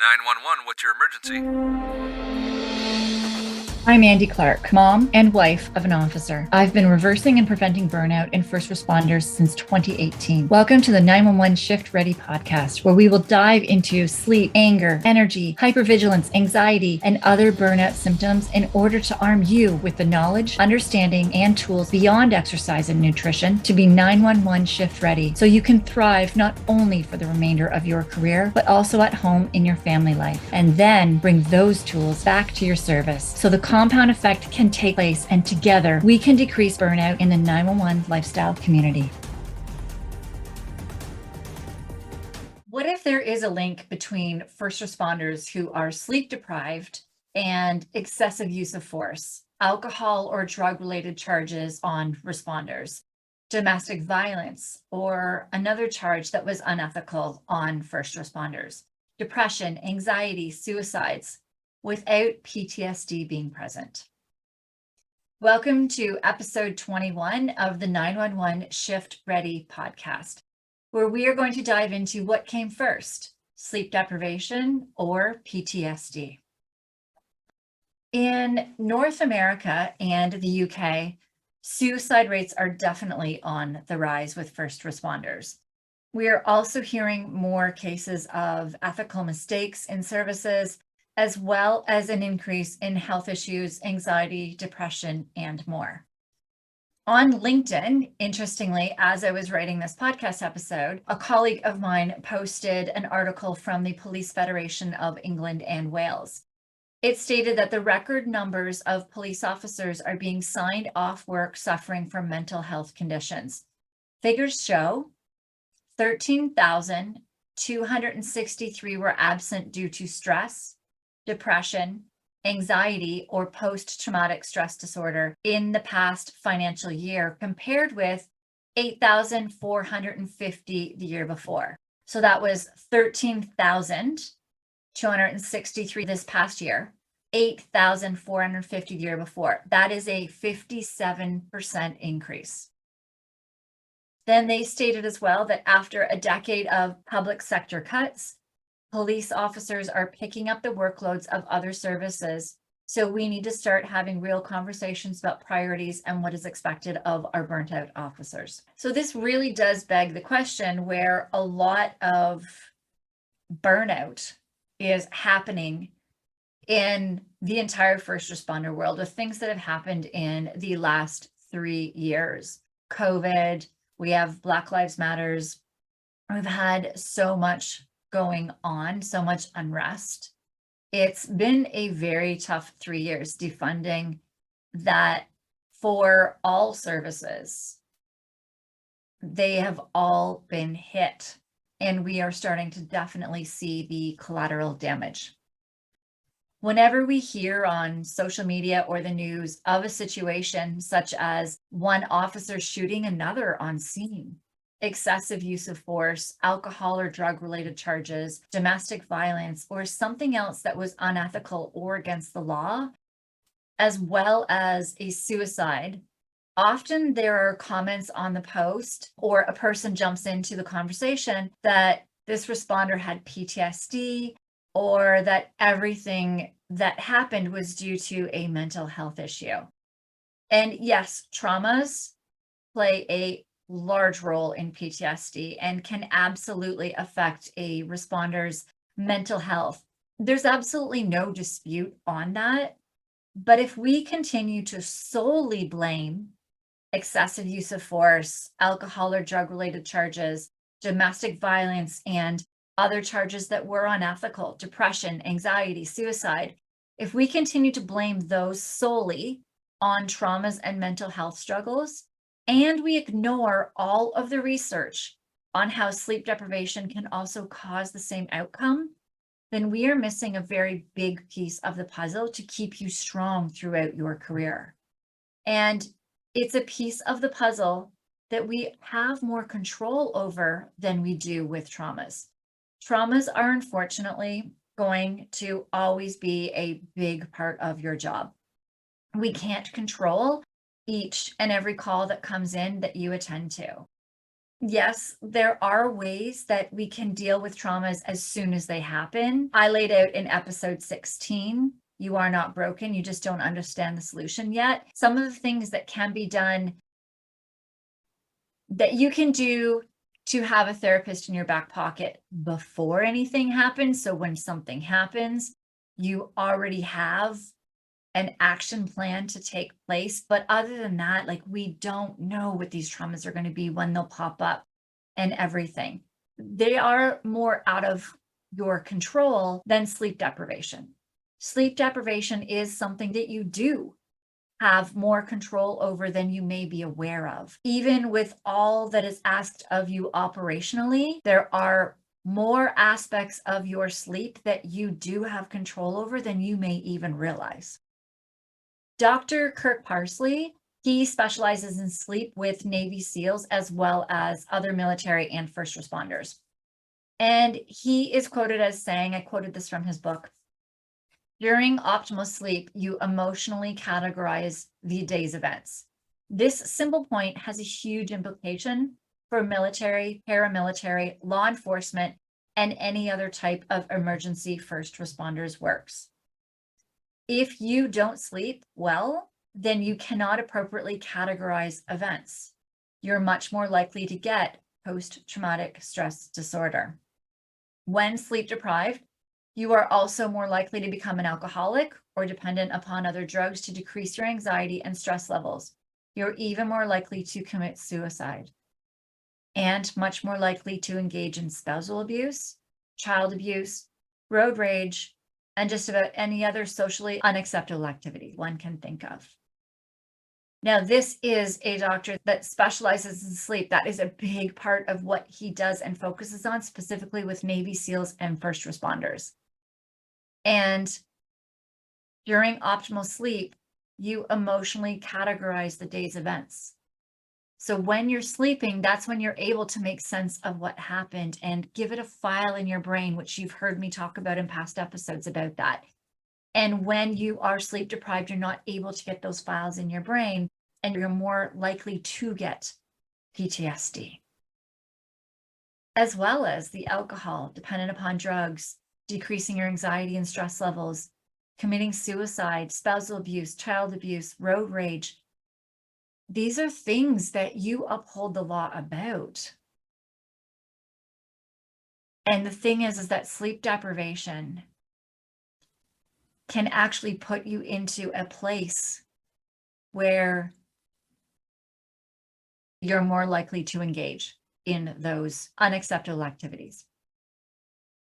911, what's your emergency? I'm Andi Clark, mom and wife of an officer. I've been reversing and preventing burnout in first responders since 2018. Welcome to the 911 Shift Ready podcast, where we will dive into sleep, anger, energy, hypervigilance, anxiety, and other burnout symptoms in order to arm you with the knowledge, understanding, and tools beyond exercise and nutrition to be 911 shift ready so you can thrive not only for the remainder of your career, but also at home in your family life. And then bring those tools back to your service so the compound effect can take place, and together we can decrease burnout in the 911 lifestyle community. What if there is a link between first responders who are sleep deprived and excessive use of force, alcohol or drug-related charges on responders, domestic violence, or another charge that was unethical on first responders, depression, anxiety, suicides, without PTSD being present? Welcome to episode 21 of the 911 Shift Ready podcast, where we are going to dive into what came first, sleep deprivation or PTSD. In North America and the UK, suicide rates are definitely on the rise with first responders. We are also hearing more cases of ethical mistakes in services, as well as an increase in health issues, anxiety, depression, and more. On LinkedIn, interestingly, as I was writing this podcast episode, a colleague of mine posted an article from the Police Federation of England and Wales. It stated that the record numbers of police officers are being signed off work suffering from mental health conditions. Figures show 13,263 were absent due to stress, depression, anxiety, or post-traumatic stress disorder in the past financial year, compared with 8,450 the year before. So that was 13,263 this past year, 8,450 the year before. That is a 57% increase. Then they stated as well that after a decade of public sector cuts, police officers are picking up the workloads of other services. So we need to start having real conversations about priorities and what is expected of our burnt out officers. So this really does beg the question where a lot of burnout is happening in the entire first responder world with things that have happened in the last 3 years. COVID, we have Black Lives Matters. We've had so much going on, so much unrest. It's been a very tough 3 years, defunding that for all services. They have all been hit, and we are starting to definitely see the collateral damage. Whenever we hear on social media or the news of a situation such as one officer shooting another on scene, excessive use of force, alcohol or drug-related charges, domestic violence, or something else that was unethical or against the law, as well as a suicide, often there are comments on the post or a person jumps into the conversation that this responder had PTSD or that everything that happened was due to a mental health issue. And yes, traumas play a large role in PTSD and can absolutely affect a responder's mental health. There's absolutely no dispute on that. But if we continue to solely blame excessive use of force, alcohol or drug-related charges, domestic violence, and other charges that were unethical, depression, anxiety, suicide, if we continue to blame those solely on traumas and mental health struggles, and we ignore all of the research on how sleep deprivation can also cause the same outcome, then we are missing a very big piece of the puzzle to keep you strong throughout your career. And it's a piece of the puzzle that we have more control over than we do with traumas. Traumas are unfortunately going to always be a big part of your job. We can't control each and every call that comes in that you attend to. Yes, there are ways that we can deal with traumas as soon as they happen. I laid out in episode 16, you are not broken, you just don't understand the solution yet. Some of the things that can be done that you can do to have a therapist in your back pocket before anything happens. So when something happens, you already have an action plan to take place. But other than that, like, we don't know what these traumas are going to be, when they'll pop up and everything. They are more out of your control than sleep deprivation. Sleep deprivation is something that you do have more control over than you may be aware of. Even with all that is asked of you operationally, there are more aspects of your sleep that you do have control over than you may even realize. Dr. Kirk Parsley, he specializes in sleep with Navy SEALs as well as other military and first responders. And he is quoted as saying, I quoted this from his book, during optimal sleep, you emotionally categorize the day's events. This simple point has a huge implication for military, paramilitary, law enforcement, and any other type of emergency first responders works. If you don't sleep well, then you cannot appropriately categorize events. You're much more likely to get post-traumatic stress disorder. When sleep deprived, you are also more likely to become an alcoholic or dependent upon other drugs to decrease your anxiety and stress levels. You're even more likely to commit suicide and much more likely to engage in spousal abuse, child abuse, road rage, and just about any other socially unacceptable activity one can think of. Now, this is a doctor that specializes in sleep. That is a big part of what he does and focuses on, specifically with Navy SEALs and first responders. And during optimal sleep, you emotionally categorize the day's events. So when you're sleeping, that's when you're able to make sense of what happened and give it a file in your brain, which you've heard me talk about in past episodes about that. And when you are sleep deprived, you're not able to get those files in your brain, and you're more likely to get PTSD. As well as the alcohol, dependent upon drugs, decreasing your anxiety and stress levels, committing suicide, spousal abuse, child abuse, road rage. These are things that you uphold the law about. And the thing is that sleep deprivation can actually put you into a place where you're more likely to engage in those unacceptable activities.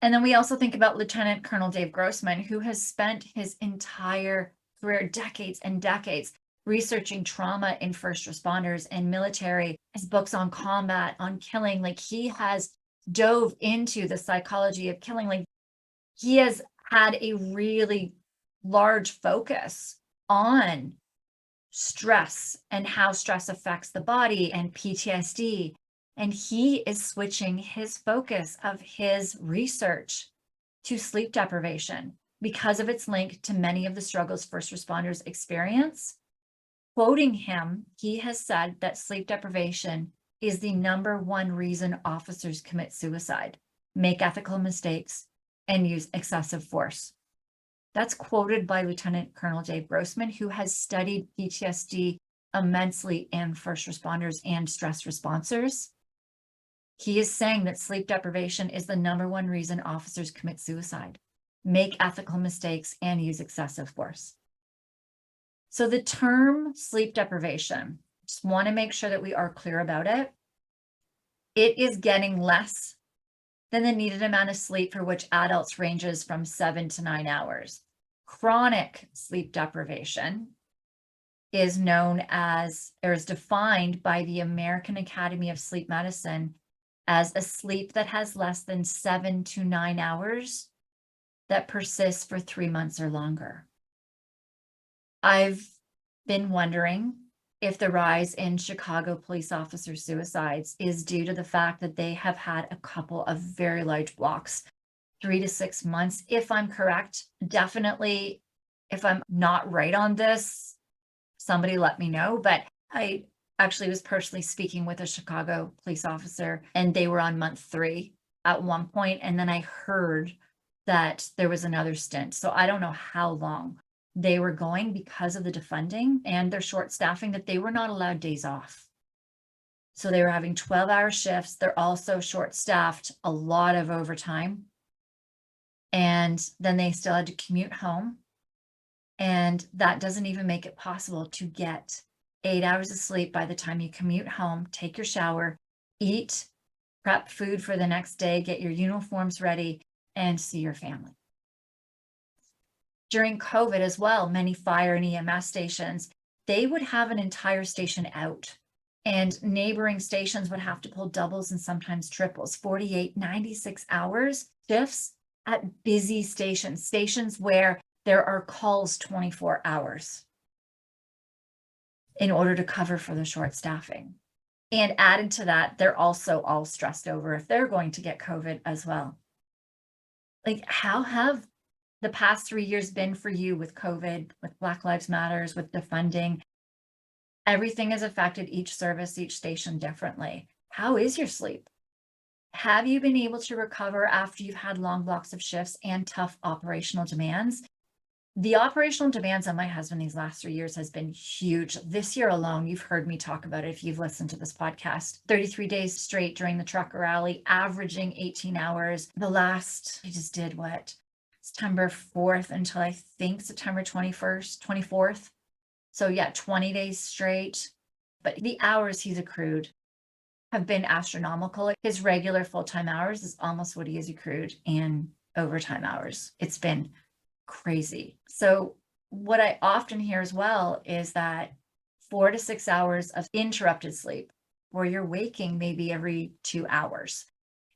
And then we also think about Lieutenant Colonel Dave Grossman, who has spent his entire career, decades and decades, researching trauma in first responders and military. His books on combat, on killing, like, he has dove into the psychology of killing. Like, he has had a really large focus on stress and how stress affects the body and PTSD. And he is switching his focus of his research to sleep deprivation because of its link to many of the struggles first responders experience. Quoting him, he has said that sleep deprivation is the #1 reason officers commit suicide, make ethical mistakes, and use excessive force. That's quoted by Lieutenant Colonel Dave Grossman, who has studied PTSD immensely in first responders and stress responders. He is saying that sleep deprivation is the #1 reason officers commit suicide, make ethical mistakes, and use excessive force. So the term sleep deprivation, just want to make sure that we are clear about it. It is getting less than the needed amount of sleep, for which adults ranges from 7 to 9 hours. Chronic sleep deprivation is known as, or is defined by the American Academy of Sleep Medicine as a sleep that has less than 7 to 9 hours that persists for 3 months or longer. I've been wondering if the rise in Chicago police officer suicides is due to the fact that they have had a couple of very large blocks, 3 to 6 months. If I'm correct, definitely, if I'm not right on this, somebody let me know. But I actually was personally speaking with a Chicago police officer, and they were on month 3 at one point, and then I heard that there was another stint. So I don't know how long they were going because of the defunding and their short staffing, that they were not allowed days off. So they were having 12-hour shifts. They're also short staffed, a lot of overtime. And then they still had to commute home. And that doesn't even make it possible to get 8 hours of sleep by the time you commute home, take your shower, eat, prep food for the next day, get your uniforms ready, and see your family. During COVID as well, many fire and EMS stations, they would have an entire station out, and neighboring stations would have to pull doubles and sometimes triples, 48, 96 hours shifts at busy stations where there are calls 24 hours in order to cover for the short staffing. And added to that, they're also all stressed over if they're going to get COVID as well. Like, how have the past 3 years been for you with COVID, with Black Lives Matters, with defunding? Everything has affected each service, each station differently. How is your sleep? Have you been able to recover after you've had long blocks of shifts and tough operational demands? The operational demands on my husband these last 3 years has been huge. This year alone, you've heard me talk about it if you've listened to this podcast, 33 days straight during the trucker rally, averaging 18 hours. I just did what? September 4th until I think September 21st, 24th. So yeah, 20 days straight. But the hours he's accrued have been astronomical. His regular full-time hours is almost what he has accrued in overtime hours. It's been crazy. So what I often hear as well is that 4 to 6 hours of interrupted sleep, where you're waking maybe every 2 hours,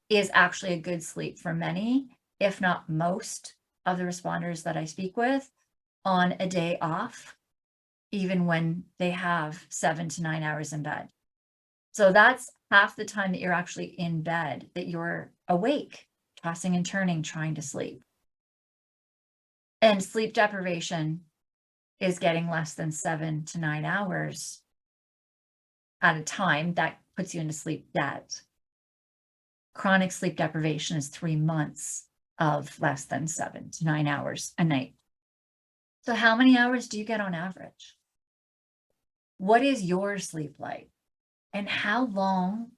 is actually a good sleep for many, if not most of the responders that I speak with on a day off, even when they have 7 to 9 hours in bed. So that's half the time that you're actually in bed, that you're awake, tossing and turning, trying to sleep. And sleep deprivation is getting less than 7 to 9 hours at a time. That puts you into sleep debt. Chronic sleep deprivation is 3 months of less than 7 to 9 hours a night. So how many hours do you get on average? What is your sleep like? And how long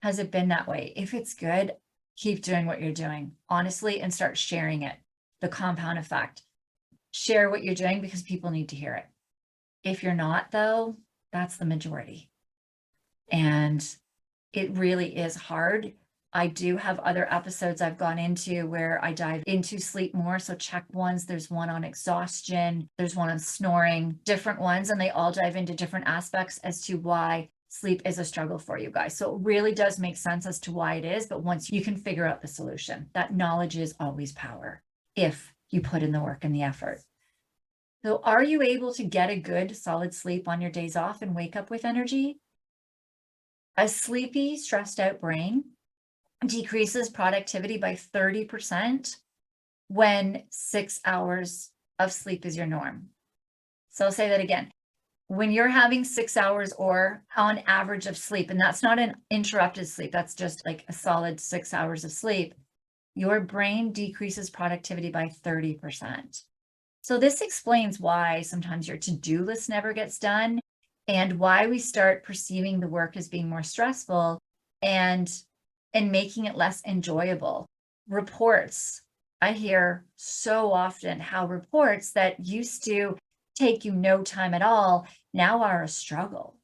has it been that way? If it's good, keep doing what you're doing, honestly, and start sharing it. The compound effect. Share what you're doing because people need to hear it. If you're not, though, that's the majority. And it really is hard. I do have other episodes I've gone into where I dive into sleep more. So check ones. There's one on exhaustion. There's one on snoring, different ones, and they all dive into different aspects as to why sleep is a struggle for you guys. So it really does make sense as to why it is. But once you can figure out the solution, that knowledge is always power if you put in the work and the effort. So are you able to get a good solid sleep on your days off and wake up with energy? A sleepy, stressed out brain decreases productivity by 30% when 6 hours of sleep is your norm. So I'll say that again. When you're having 6 hours or on average of sleep, and that's not an interrupted sleep, that's just like a solid 6 hours of sleep, your brain decreases productivity by 30%. So this explains why sometimes your to-do list never gets done and why we start perceiving the work as being more stressful and making it less enjoyable. Reports. I hear so often how reports that used to take you no time at all now are a struggle,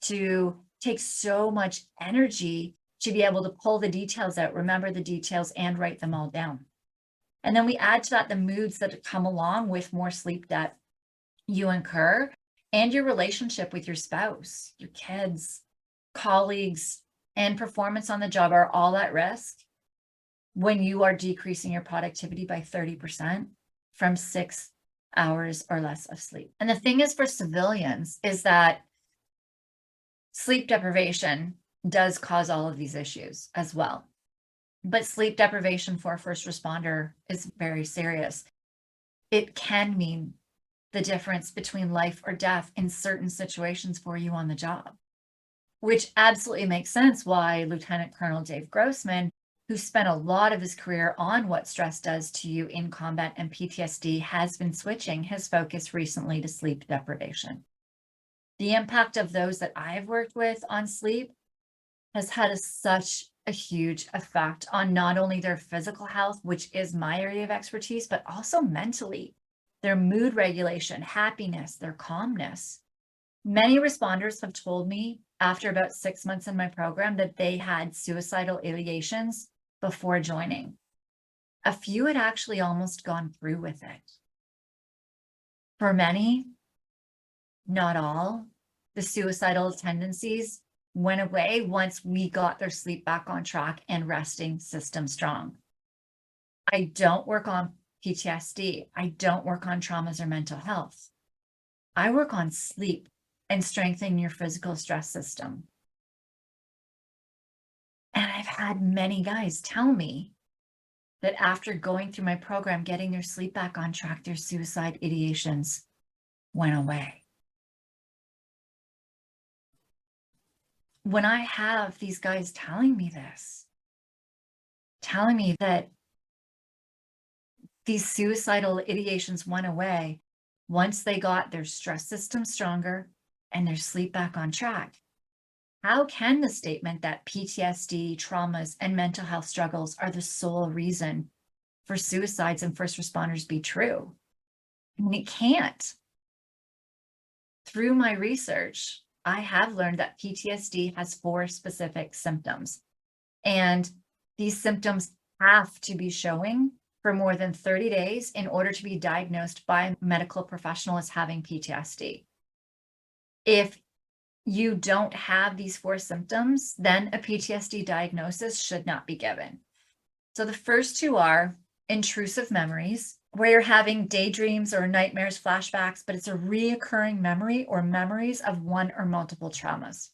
to take so much energy to be able to pull the details out, remember the details, and write them all down. And then we add to that the moods that come along with more sleep debt you incur, and your relationship with your spouse, your kids, colleagues, and performance on the job are all at risk when you are decreasing your productivity by 30% from 6 hours or less of sleep. And the thing is for civilians is that sleep deprivation does cause all of these issues as well. But sleep deprivation for a first responder is very serious. It can mean the difference between life or death in certain situations for you on the job. which absolutely makes sense why Lieutenant Colonel Dave Grossman, who spent a lot of his career on what stress does to you in combat and PTSD, has been switching his focus recently to sleep deprivation. The impact of those that I've worked with on sleep has had such a huge effect on not only their physical health, which is my area of expertise, but also mentally, their mood regulation, happiness, their calmness. Many responders have told me after about 6 months in my program that they had suicidal ideations before joining. A few had actually almost gone through with it. For many, not all, the suicidal tendencies went away once we got their sleep back on track and resting system strong. I don't work on PTSD. I don't work on traumas or mental health. I work on sleep and strengthening your physical stress system. And I've had many guys tell me that after going through my program, getting their sleep back on track, their suicide ideations went away. When I have these guys telling me this, telling me that these suicidal ideations went away once they got their stress system stronger and their sleep back on track, how can the statement that PTSD, traumas, and mental health struggles are the sole reason for suicides and first responders be true? I mean, it can't. Through my research, I have learned that PTSD has 4 specific symptoms, and these symptoms have to be showing for more than 30 days in order to be diagnosed by a medical professional as having PTSD. If you don't have these 4 symptoms, then a PTSD diagnosis should not be given. So the first 2 are intrusive memories, where you're having daydreams or nightmares, flashbacks, but it's a reoccurring memory or memories of one or multiple traumas.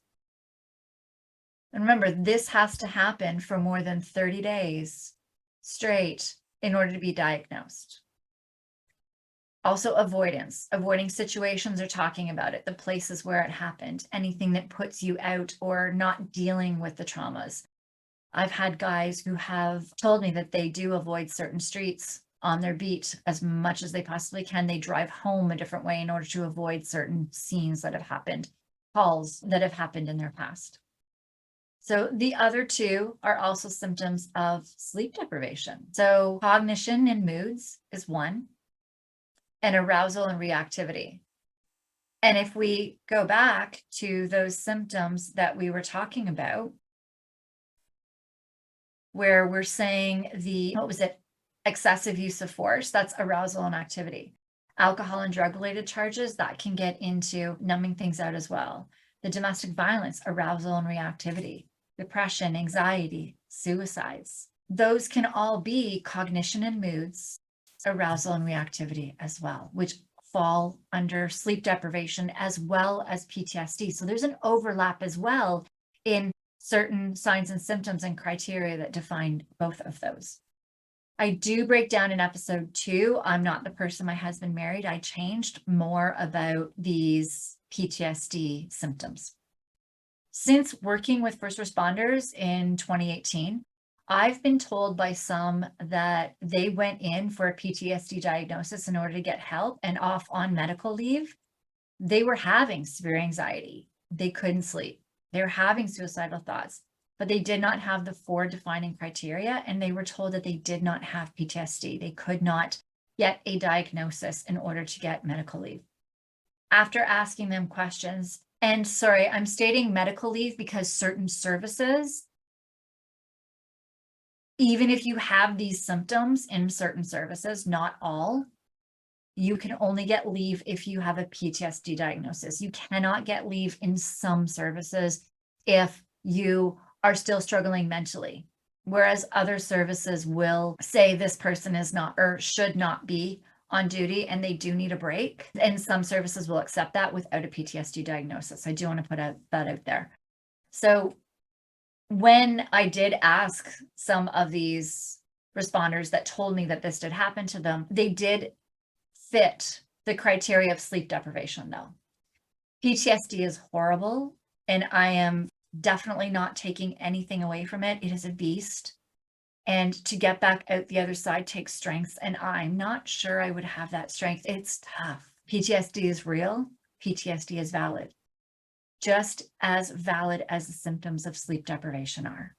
And remember, this has to happen for more than 30 days straight in order to be diagnosed. Also avoidance, avoiding situations or talking about it, the places where it happened, anything that puts you out or not dealing with the traumas. I've had guys who have told me that they do avoid certain streets on their beat as much as they possibly can. They drive home a different way in order to avoid certain scenes that have happened, calls that have happened in their past. So the other 2 are also symptoms of sleep deprivation. So cognition and moods is one, and arousal and reactivity. And if we go back to those symptoms that we were talking about, where we're saying excessive use of force, that's arousal and activity. Alcohol and drug-related charges, that can get into numbing things out as well. The domestic violence, arousal and reactivity. Depression, anxiety, suicides. Those can all be cognition and moods, arousal and reactivity as well, which fall under sleep deprivation as well as PTSD. So there's an overlap as well in certain signs and symptoms and criteria that define both of those. I do break down in episode 2. I'm not the person my husband married. I changed more about these PTSD symptoms. Since working with first responders in 2018, I've been told by some that they went in for a PTSD diagnosis in order to get help, and off on medical leave, they were having severe anxiety. They couldn't sleep. They were having suicidal thoughts, but they did not have the 4 defining criteria, and they were told that they did not have PTSD. They could not get a diagnosis in order to get medical leave. After asking them questions, and sorry, I'm stating medical leave because certain services, even if you have these symptoms in certain services, not all, you can only get leave if you have a PTSD diagnosis. You cannot get leave in some services if you are still struggling mentally, whereas other services will say this person is not or should not be on duty and they do need a break. And some services will accept that without a PTSD diagnosis. I do want to put that out there. So when I did ask some of these responders that told me that this did happen to them, they did fit the criteria of sleep deprivation though. PTSD is horrible, and I am definitely not taking anything away from it. It is a beast. And to get back out the other side takes strength. And I'm not sure I would have that strength. It's tough. PTSD is real. PTSD is valid. Just as valid as the symptoms of sleep deprivation are.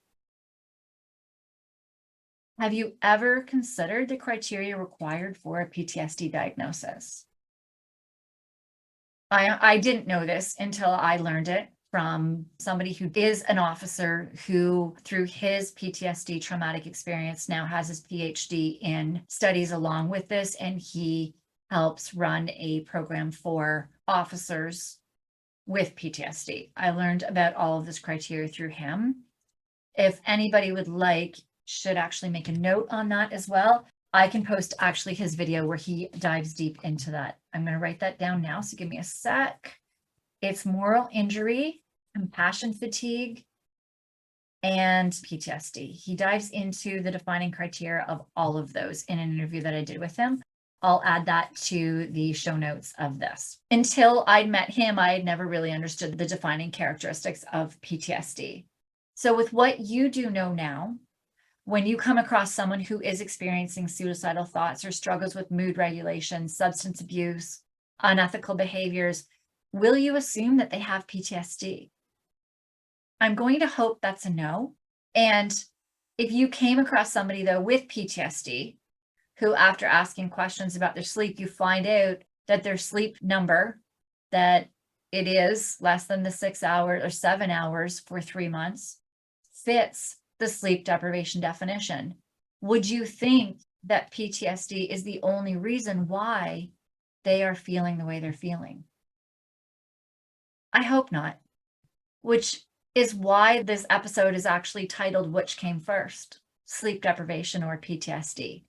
Have you ever considered the criteria required for a PTSD diagnosis? I didn't know this until I learned it from somebody who is an officer who, through his PTSD traumatic experience, now has his PhD in studies along with this, and he helps run a program for officers with PTSD. I learned about all of this criteria through him. If anybody would like, should actually make a note on that as well. I can post actually his video where he dives deep into that. I'm going to write that down now, so give me a sec. It's moral injury, compassion fatigue, and PTSD. He dives into the defining criteria of all of those in an interview that I did with him. I'll add that to the show notes of this. Until I'd met him, I had never really understood the defining characteristics of PTSD. So with what you do know now, when you come across someone who is experiencing suicidal thoughts or struggles with mood regulation, substance abuse, unethical behaviors, will you assume that they have PTSD? I'm going to hope that's a no. And if you came across somebody, though, with PTSD, who after asking questions about their sleep, you find out that their sleep number, that it is less than the 6 hours or 7 hours for 3 months, fits the sleep deprivation definition, would you think that PTSD is the only reason why they are feeling the way they're feeling? I hope not, which is why this episode is actually titled, Which Came First, Sleep Deprivation or PTSD?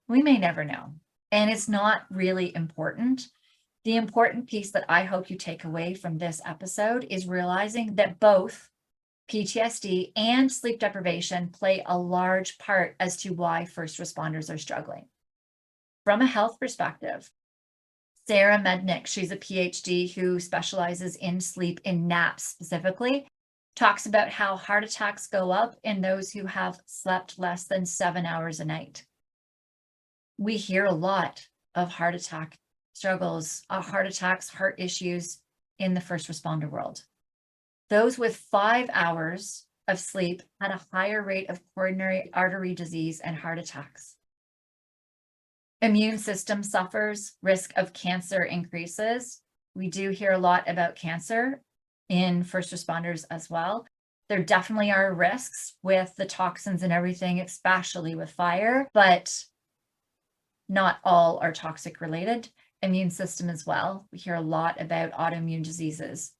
We may never know, and it's not really important. The important piece that I hope you take away from this episode is realizing that both PTSD and sleep deprivation play a large part as to why first responders are struggling. From a health perspective, Sarah Mednick, she's a PhD who specializes in sleep, in naps specifically, talks about how heart attacks go up in those who have slept less than 7 hours a night. We hear a lot of heart attack struggles, heart attacks, heart issues in the first responder world. Those with 5 hours of sleep had a higher rate of coronary artery disease and heart attacks. Immune system suffers, risk of cancer increases. We do hear a lot about cancer in first responders as well. There definitely are risks with the toxins and everything, especially with fire, but not all are toxic related. Immune system as well. We hear a lot about autoimmune diseases.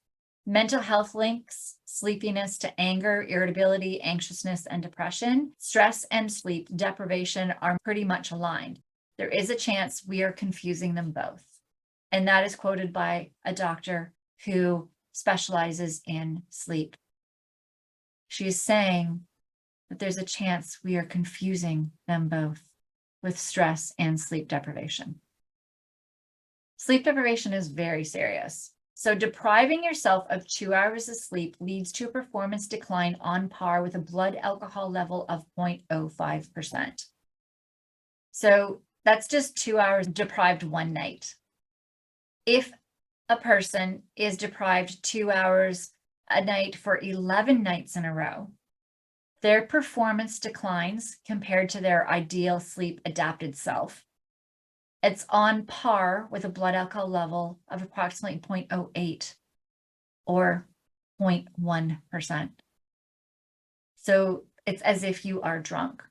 Mental health links sleepiness to anger, irritability, anxiousness, and depression. Stress and sleep deprivation are pretty much aligned. There is a chance we are confusing them both. And that is quoted by a doctor who specializes in sleep. She is saying that there's a chance we are confusing them both with stress and sleep deprivation. Sleep deprivation is very serious. So depriving yourself of 2 hours of sleep leads to a performance decline on par with a blood alcohol level of 0.05%. So that's just 2 hours deprived one night. If a person is deprived 2 hours a night for 11 nights in a row, their performance declines compared to their ideal sleep adapted self. It's on par with a blood alcohol level of approximately 0.08 or 0.1%. So it's as if you are drunk.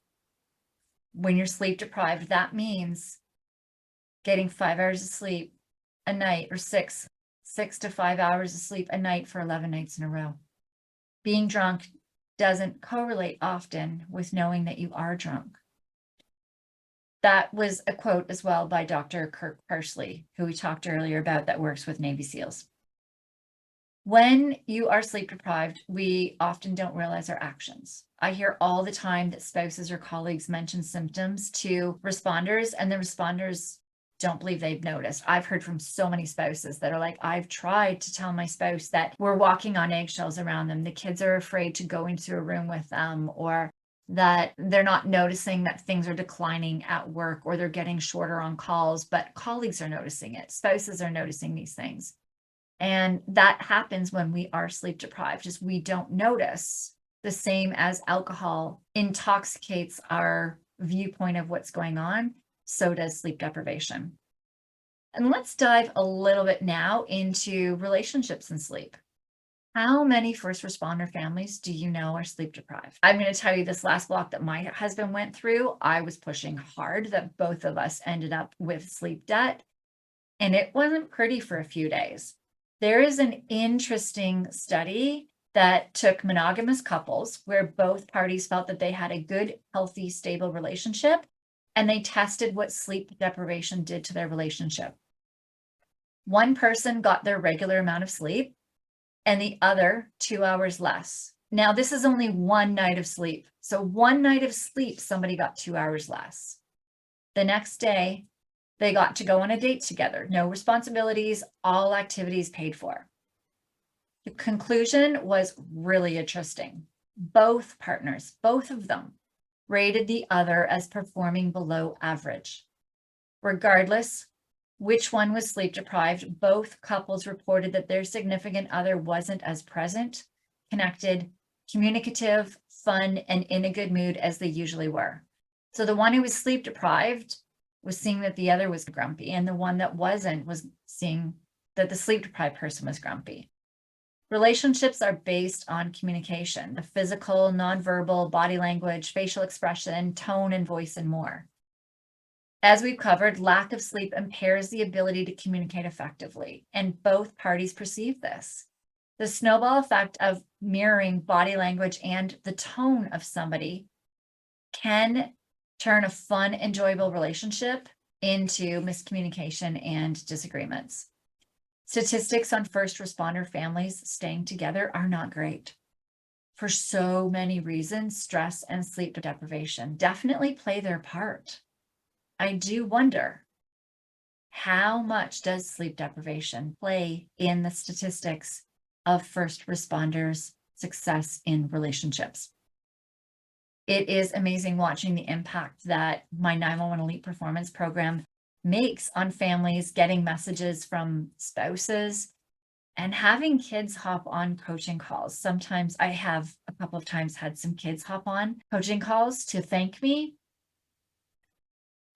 When you're sleep deprived, that means getting 5 hours of sleep a night or six to 5 hours of sleep a night for 11 nights in a row. Being drunk doesn't correlate often with knowing that you are drunk. That was a quote as well by Dr. Kirk Parsley, who we talked earlier about, that works with Navy SEALs. When you are sleep deprived, we often don't realize our actions. I hear all the time that spouses or colleagues mention symptoms to responders, and the responders don't believe they've noticed. I've heard from so many spouses that are like, I've tried to tell my spouse that we're walking on eggshells around them. The kids are afraid to go into a room with them, or that they're not noticing that things are declining at work, or they're getting shorter on calls, but colleagues are noticing it. Spouses are noticing these things. And that happens when we are sleep deprived, just we don't notice. The same as alcohol intoxicates our viewpoint of what's going on, so does sleep deprivation. And let's dive a little bit now into relationships and sleep. How many first responder families do you know are sleep deprived? I'm going to tell you this last block that my husband went through. I was pushing hard that both of us ended up with sleep debt, and it wasn't pretty for a few days. There is an interesting study that took monogamous couples where both parties felt that they had a good, healthy, stable relationship, and they tested what sleep deprivation did to their relationship. One person got their regular amount of sleep and the other 2 hours less. Now, this is only one night of sleep. So 1 night of sleep, somebody got 2 hours less. The next day, they got to go on a date together. No responsibilities, all activities paid for. The conclusion was really interesting. Both partners, both of them, rated the other as performing below average. Regardless which one was sleep deprived, both couples reported that their significant other wasn't as present, connected, communicative, fun, and in a good mood as they usually were. So the one who was sleep deprived was seeing that the other was grumpy, and the one that wasn't was seeing that the sleep deprived person was grumpy. Relationships are based on communication, the physical, nonverbal, body language, facial expression, tone and voice, and more. As we've covered, lack of sleep impairs the ability to communicate effectively, and both parties perceive this. The snowball effect of mirroring body language and the tone of somebody can turn a fun, enjoyable relationship into miscommunication and disagreements. Statistics on first responder families staying together are not great. For so many reasons, stress and sleep deprivation definitely play their part. I do wonder, how much does sleep deprivation play in the statistics of first responders' success in relationships? It is amazing watching the impact that my 911 Elite Performance program makes on families, getting messages from spouses and having kids hop on coaching calls. Sometimes I have a couple of times had some kids hop on coaching calls to thank me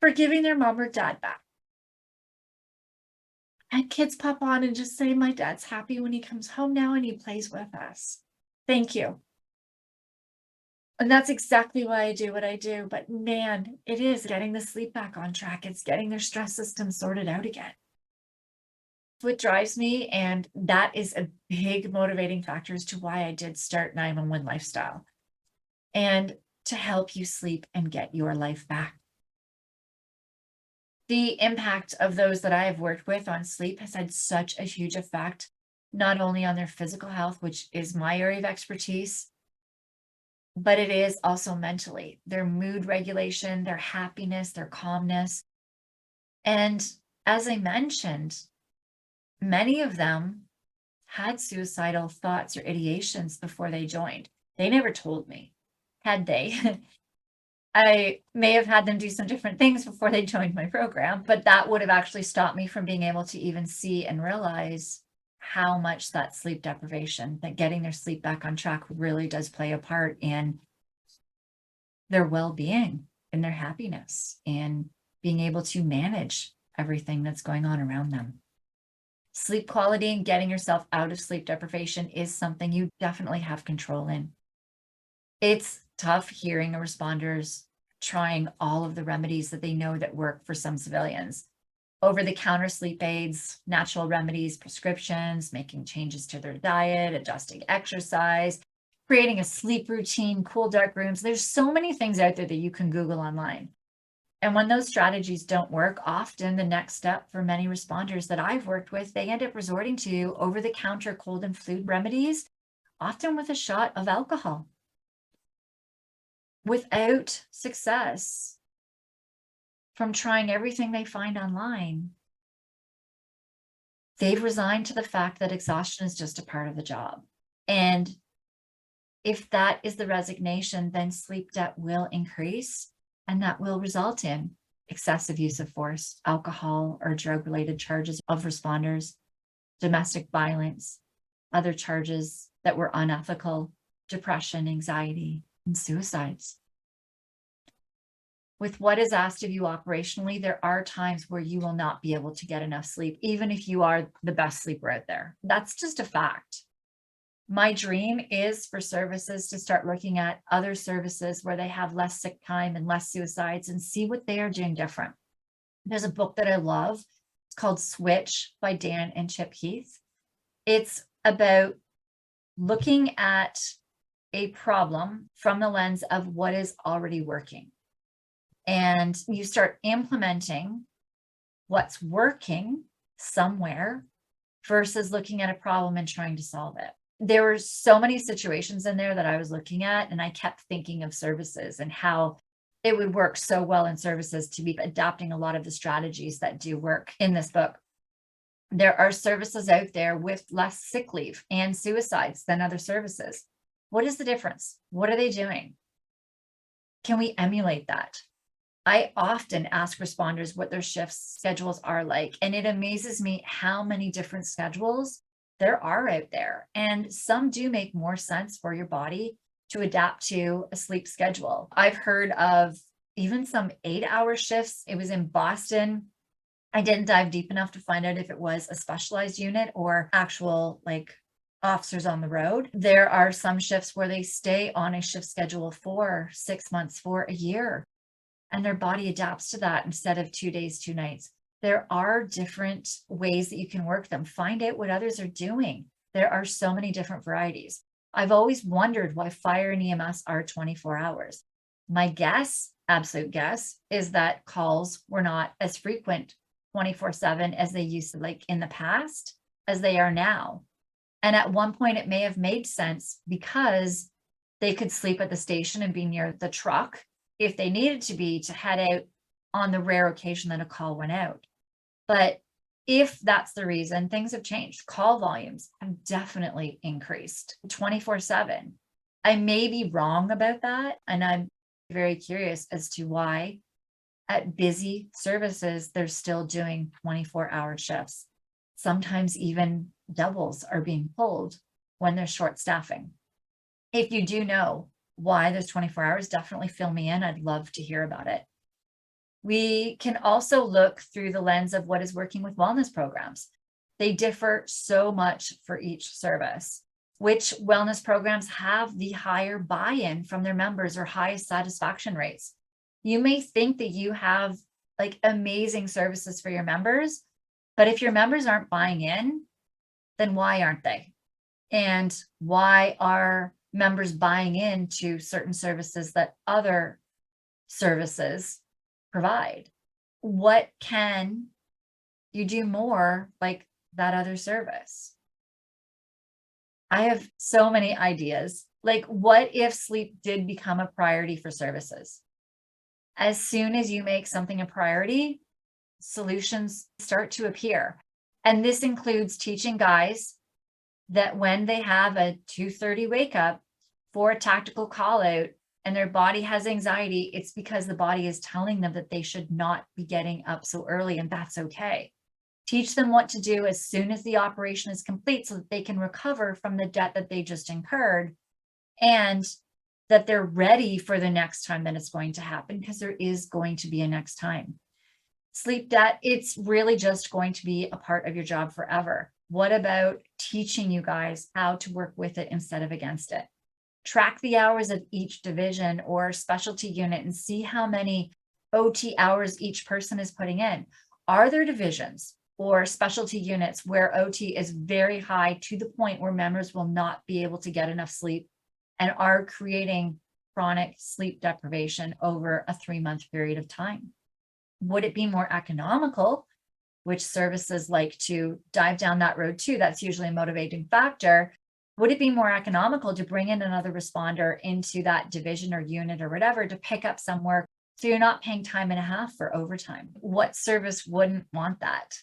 for giving their mom or dad back. And kids pop on and just say, my dad's happy when he comes home now and he plays with us. Thank you. And that's exactly why I do what I do. But man, it is getting the sleep back on track. It's getting their stress system sorted out again. What drives me, and that is a big motivating factor as to why I did start 911 Lifestyle, and to help you sleep and get your life back. The impact of those that I have worked with on sleep has had such a huge effect, not only on their physical health, which is my area of expertise, but it is also mentally, their mood regulation, their happiness, their calmness. And as I mentioned, many of them had suicidal thoughts or ideations before they joined. They never told me. Had they, I may have had them do some different things before they joined my program, but that would have actually stopped me from being able to even see and realize how much that sleep deprivation, that getting their sleep back on track, really does play a part in their well-being and their happiness and being able to manage everything that's going on around them. Sleep quality and getting yourself out of sleep deprivation is something you definitely have control in. It's tough hearing responders trying all of the remedies that they know that work for some civilians. Over-the-counter sleep aids, natural remedies, prescriptions, making changes to their diet, adjusting exercise, creating a sleep routine, cool dark rooms. There's so many things out there that you can Google online. And when those strategies don't work, often the next step for many responders that I've worked with, they end up resorting to over-the-counter cold and flu remedies, often with a shot of alcohol. Without success, from trying everything they find online, they've resigned to the fact that exhaustion is just a part of the job. And if that is the resignation, then sleep debt will increase, and that will result in excessive use of force, alcohol, or drug-related charges of responders, domestic violence, other charges that were unethical, depression, anxiety, and suicides. With what is asked of you operationally, there are times where you will not be able to get enough sleep, even if you are the best sleeper out there. That's just a fact. My dream is for services to start looking at other services where they have less sick time and less suicides and see what they are doing different. There's a book that I love. It's called Switch by Dan and Chip Heath. It's about looking at a problem from the lens of what is already working. And you start implementing what's working somewhere versus looking at a problem and trying to solve it. There were so many situations in there that I was looking at, and I kept thinking of services and how it would work so well in services to be adopting a lot of the strategies that do work in this book. There are services out there with less sick leave and suicides than other services. What is the difference? What are they doing? Can we emulate that? I often ask responders what their shift schedules are like, and it amazes me how many different schedules there are out there. And some do make more sense for your body to adapt to a sleep schedule. I've heard of even some 8-hour shifts. It was in Boston. I didn't dive deep enough to find out if it was a specialized unit or actual like officers on the road. There are some shifts where they stay on a shift schedule for 6 months, for a year, and their body adapts to that instead of 2 days, 2 nights. There are different ways that you can work them. Find out what others are doing. There are so many different varieties. I've always wondered why Fire and EMS are 24 hours. My guess, absolute guess, is that calls were not as frequent 24/7 as they used to, like in the past, as they are now. And at one point it may have made sense because they could sleep at the station and be near the truck if they needed to be to head out on the rare occasion that a call went out. But if that's the reason, things have changed. Call volumes have definitely increased 24/7. I may be wrong about that, and I'm very curious as to why at busy services, they're still doing 24-hour shifts. Sometimes even doubles are being pulled when there's short staffing. If you do know why there's 24 hours, definitely fill me in. I'd love to hear about it. We can also look through the lens of what is working with wellness programs. They differ so much for each service. Which wellness programs have the higher buy-in from their members or highest satisfaction rates? You may think that you have like amazing services for your members, but if your members aren't buying in, then why aren't they? And why are members buying into certain services that other services provide? What can you do more like that other service? I have so many ideas. Like, what if sleep did become a priority for services? As soon as you make something a priority, solutions start to appear. And this includes teaching guys that when they have a 2:30 wake up for a tactical call out and their body has anxiety, it's because the body is telling them that they should not be getting up so early, and that's okay. Teach them what to do as soon as the operation is complete so that they can recover from the debt that they just incurred, and that they're ready for the next time that it's going to happen, because there is going to be a next time. Sleep debt, it's really just going to be a part of your job forever. What about teaching you guys how to work with it instead of against it? Track the hours of each division or specialty unit and see how many OT hours each person is putting in. Are there divisions or specialty units where OT is very high to the point where members will not be able to get enough sleep and are creating chronic sleep deprivation over a 3-month period of time? Would it be more economical, which services like to dive down that road too? That's usually a motivating factor. Would it be more economical to bring in another responder into that division or unit or whatever to pick up some work So you're not paying time and a half for overtime. What service wouldn't want that?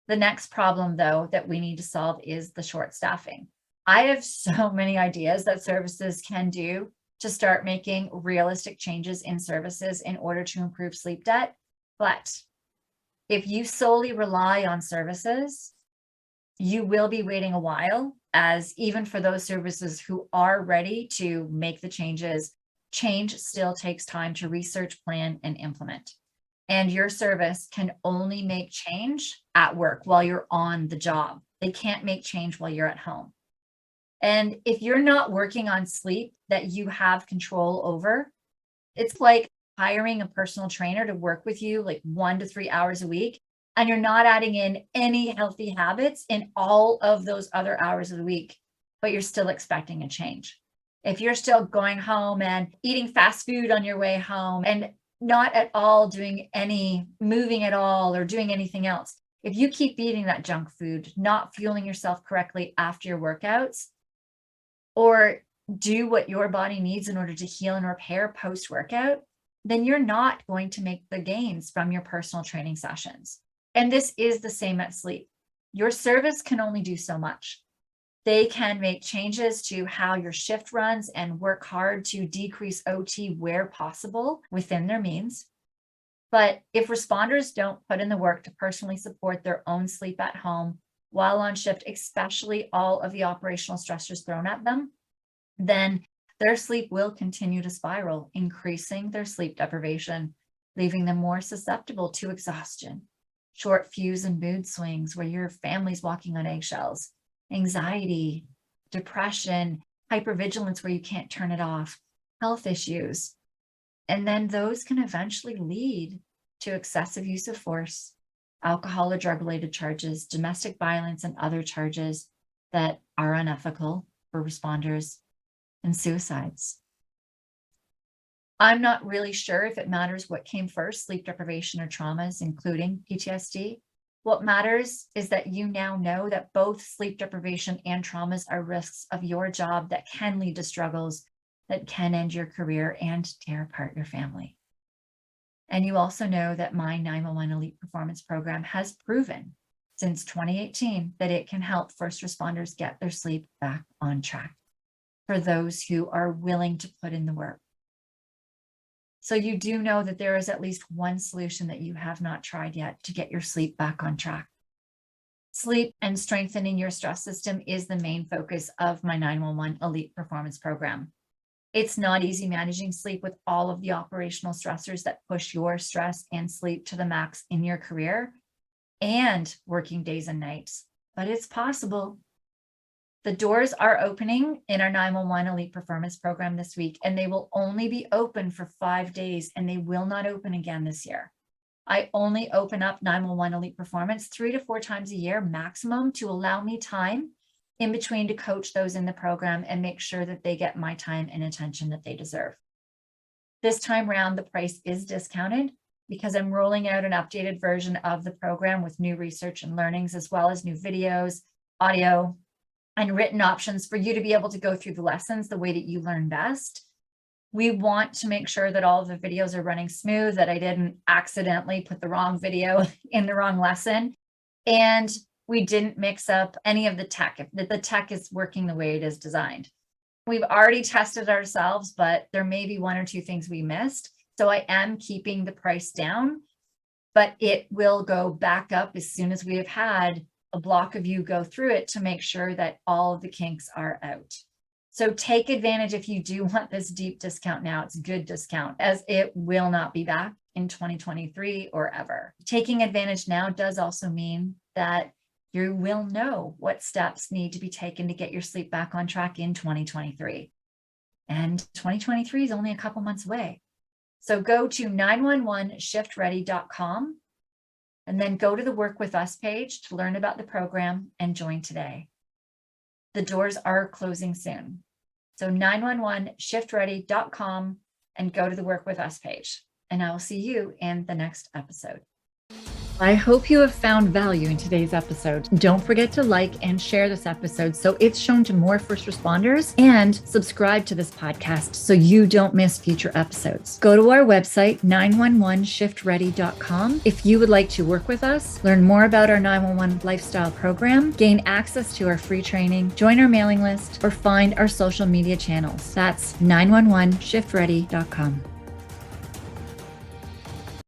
The next problem, though, that we need to solve is the short staffing. I have so many ideas that services can do to start making realistic changes in services in order to improve sleep debt. But if you solely rely on services, you will be waiting a while, as even for those services who are ready to make the changes, change still takes time to research, plan, and implement. And your service can only make change at work while you're on the job. They can't make change while you're at home. And if you're not working on sleep that you have control over, it's like hiring a personal trainer to work with you like 1 to 3 hours a week, and you're not adding in any healthy habits in all of those other hours of the week, but you're still expecting a change. If you're still going home and eating fast food on your way home and not at all doing any moving at all or doing anything else, if you keep eating that junk food, not fueling yourself correctly after your workouts, or do what your body needs in order to heal and repair post-workout, then you're not going to make the gains from your personal training sessions. And this is the same at sleep. Your service can only do so much. They can make changes to how your shift runs and work hard to decrease OT where possible within their means. But if responders don't put in the work to personally support their own sleep at home while on shift, especially all of the operational stressors thrown at them, then their sleep will continue to spiral, increasing their sleep deprivation, leaving them more susceptible to exhaustion, short fuse and mood swings where your family's walking on eggshells, anxiety, depression, hypervigilance where you can't turn it off, health issues. And then those can eventually lead to excessive use of force, alcohol or drug-related charges, domestic violence, and other charges that are unethical for responders, and suicides. I'm not really sure if it matters what came first, sleep deprivation or traumas, including PTSD. What matters is that you now know that both sleep deprivation and traumas are risks of your job that can lead to struggles that can end your career and tear apart your family. And you also know that my 911 Elite Performance Program has proven since 2018 that it can help first responders get their sleep back on track for those who are willing to put in the work. So you do know that there is at least one solution that you have not tried yet to get your sleep back on track. Sleep and strengthening your stress system is the main focus of my 911 Elite Performance Program. It's not easy managing sleep with all of the operational stressors that push your stress and sleep to the max in your career and working days and nights, but it's possible. The doors are opening in our 911 Elite Performance Program this week, and they will only be open for 5 days, and they will not open again this year. I only open up 911 Elite Performance 3 to 4 times a year maximum to allow me time in between to coach those in the program and make sure that they get my time and attention that they deserve. This time around, the price is discounted because I'm rolling out an updated version of the program with new research and learnings, as well as new videos, audio, and written options for you to be able to go through the lessons the way that you learn best. We want to make sure that all of the videos are running smooth, that I didn't accidentally put the wrong video in the wrong lesson. And we didn't mix up any of the tech, if the tech is working the way it is designed. We've already tested ourselves, but there may be 1 or 2 things we missed. So I am keeping the price down, but it will go back up as soon as we have had a block of you go through it to make sure that all of the kinks are out. So take advantage if you do want this deep discount now. It's a good discount, as it will not be back in 2023 or ever. Taking advantage now does also mean that you will know what steps need to be taken to get your sleep back on track in 2023. And 2023 is only a couple months away. So go to 911shiftready.com and then go to the Work With Us page to learn about the program and join today. The doors are closing soon. So 911shiftready.com and go to the Work With Us page. And I will see you in the next episode. I hope you have found value in today's episode. Don't forget to like and share this episode so it's shown to more first responders, and subscribe to this podcast so you don't miss future episodes. Go to our website, 911shiftready.com. If you would like to work with us, learn more about our 911 lifestyle program, gain access to our free training, join our mailing list, or find our social media channels. That's 911shiftready.com.